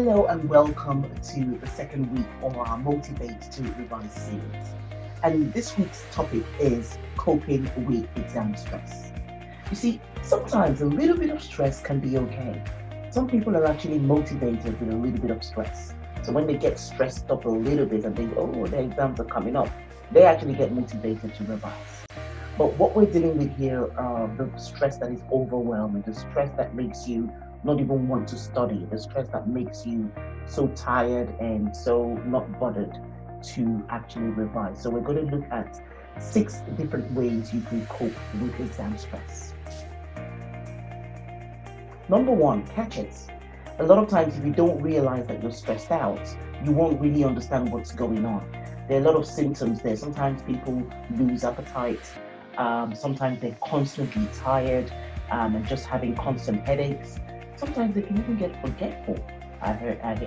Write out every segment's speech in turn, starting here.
Hello and welcome to the second week of our Motivate to Revise series. And this week's topic is coping with exam stress. You see, sometimes a little bit of stress can be okay. Some people are actually motivated with a little bit of stress. So when they get stressed up a little bit and think, oh, their exams are coming up, they actually get motivated to revise. But what we're dealing with here are the stress that is overwhelming, the stress that makes you not even want to study, the stress that makes you so tired and so not bothered to actually revise. So we're going to look at 6 different ways you can cope with exam stress. Number 1, catch it. A lot of times if you don't realize that you're stressed out, you won't really understand what's going on. There are a lot of symptoms there. Sometimes people lose appetite. Sometimes they're constantly tired and just having constant headaches. Sometimes they can even get forgetful. I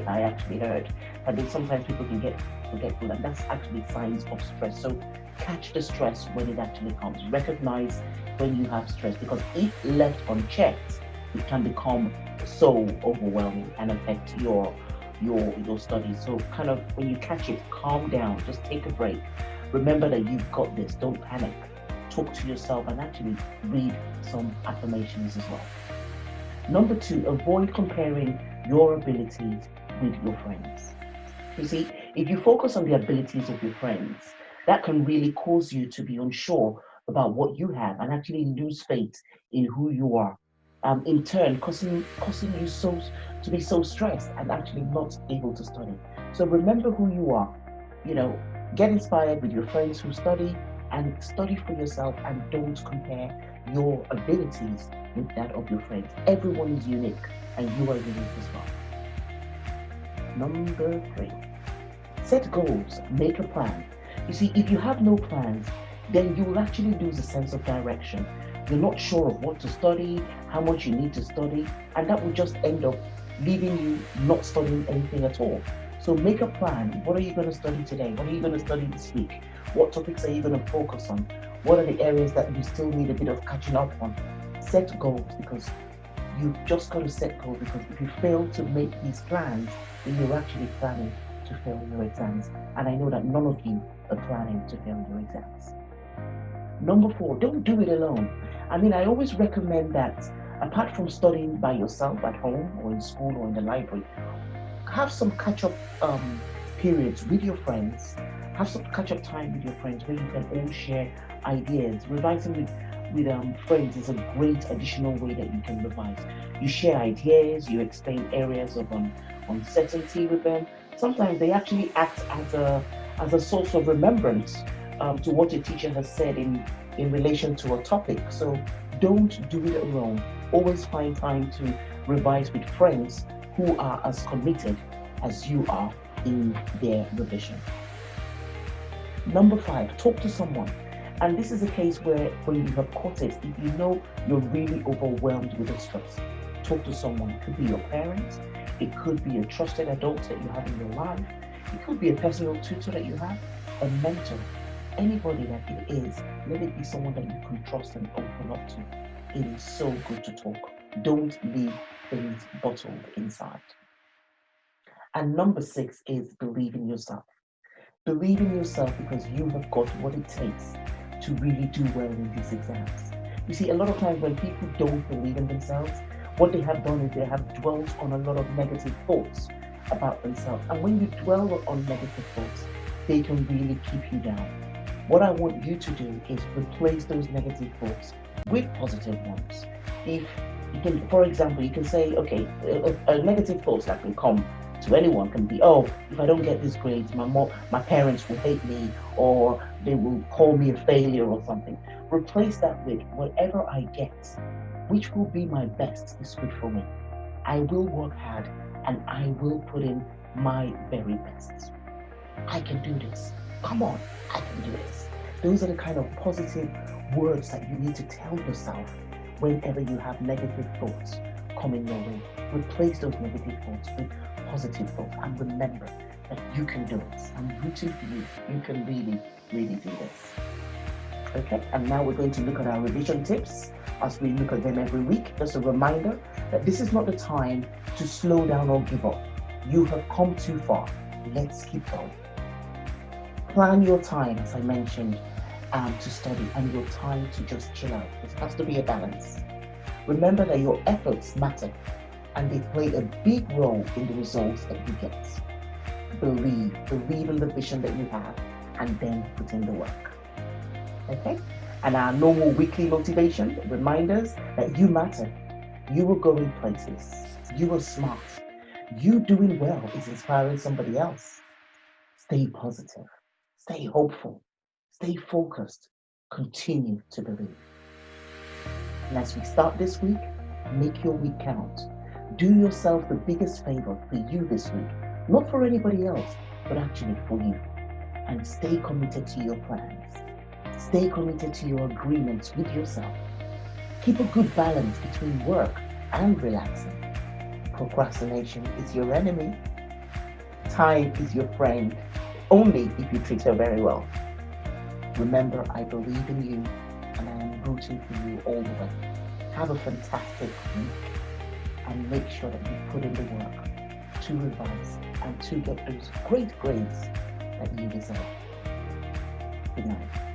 actually heard that sometimes people can get forgetful, and that's actually signs of stress. So catch the stress when it actually comes. Recognize when you have stress, because if left unchecked, it can become so overwhelming and affect your studies. So kind of when you catch it, calm down, just take a break. Remember that you've got this. Don't panic. Talk to yourself and actually read some affirmations as well. Number 2, avoid comparing your abilities with your friends. You see, if you focus on the abilities of your friends, that can really cause you to be unsure about what you have and actually lose faith in who you are. In turn, causing you to be so stressed and actually not able to study. So remember who you are. Get inspired with your friends who study, and study for yourself, and don't compare your abilities with that of your friends. Everyone is unique, and you are unique as well. Number 3, set goals, make a plan. You see, if you have no plans, then you will actually lose a sense of direction. You're not sure of what to study, how much you need to study, and that will just end up leaving you not studying anything at all. So make a plan. What are you going to study today? What are you going to study this week? What topics are you going to focus on? What are the areas that you still need a bit of catching up on? Set goals, because you've just got to set goals, because if you fail to make these plans, then you're actually planning to fail your exams. And I know that none of you are planning to fail your exams. Number 4, don't do it alone. I always recommend that apart from studying by yourself at home or in school or in the library, have some catch-up periods with your friends. Have some catch-up time with your friends where you can all share ideas. Revising with friends is a great additional way that you can revise. You share ideas, you explain areas of uncertainty with them. Sometimes they actually act as a source of remembrance to what a teacher has said in relation to a topic. So don't do it alone. Always find time to revise with friends who are as committed as you are in their revision. Number 5, talk to someone. And this is a case where when you have caught it, if you know you're really overwhelmed with the stress, talk to someone. It could be your parents, it could be a trusted adult that you have in your life, it could be a personal tutor that you have, a mentor, anybody that it is. Let it be someone that you can trust and open up to. It is so good to talk. Don't leave things bottled inside. And number 6 is believe in yourself. Believe in yourself, because you have got what it takes to really do well in these exams. You see, a lot of times when people don't believe in themselves, what they have done is they have dwelt on a lot of negative thoughts about themselves. And when you dwell on negative thoughts, they can really keep you down. What I want you to do is replace those negative thoughts with positive ones. If you can, for example, you can say, okay, a negative thoughts that can come to anyone can be, oh, if I don't get this grade, my parents will hate me, or they will call me a failure or something. Replace that with, whatever I get, which will be my best, is good for me. I will work hard and I will put in my very best. I can do this. Come on, I can do this. Those are the kind of positive words that you need to tell yourself whenever you have negative thoughts coming your way. Replace those negative thoughts with positive thoughts, and remember that you can do it. I'm rooting for you. You can really, really do this. Okay, and now we're going to look at our revision tips as we look at them every week. Just a reminder that this is not the time to slow down or give up. You have come too far. Let's keep going. Plan your time, as I mentioned, to study and your time to just chill out. There has to be a balance. Remember that your efforts matter and they play a big role in the results that you get. Believe in the vision that you have, and then put in the work. Okay? And our normal weekly motivation reminders that you matter. You are going places. You are smart. You doing well is inspiring somebody else. Stay positive. Stay hopeful. Stay focused. Continue to believe. And as we start this week, make your week count. Do yourself the biggest favor for you this week, not for anybody else, but actually for you. And stay committed to your plans. Stay committed to your agreements with yourself. Keep a good balance between work and relaxing. Procrastination is your enemy. Time is your friend, only if you treat her very well. Remember, I believe in you and I am rooting for you all the way. Have a fantastic week and make sure that you put in the work to revise and to get those great grades that you deserve. Good night.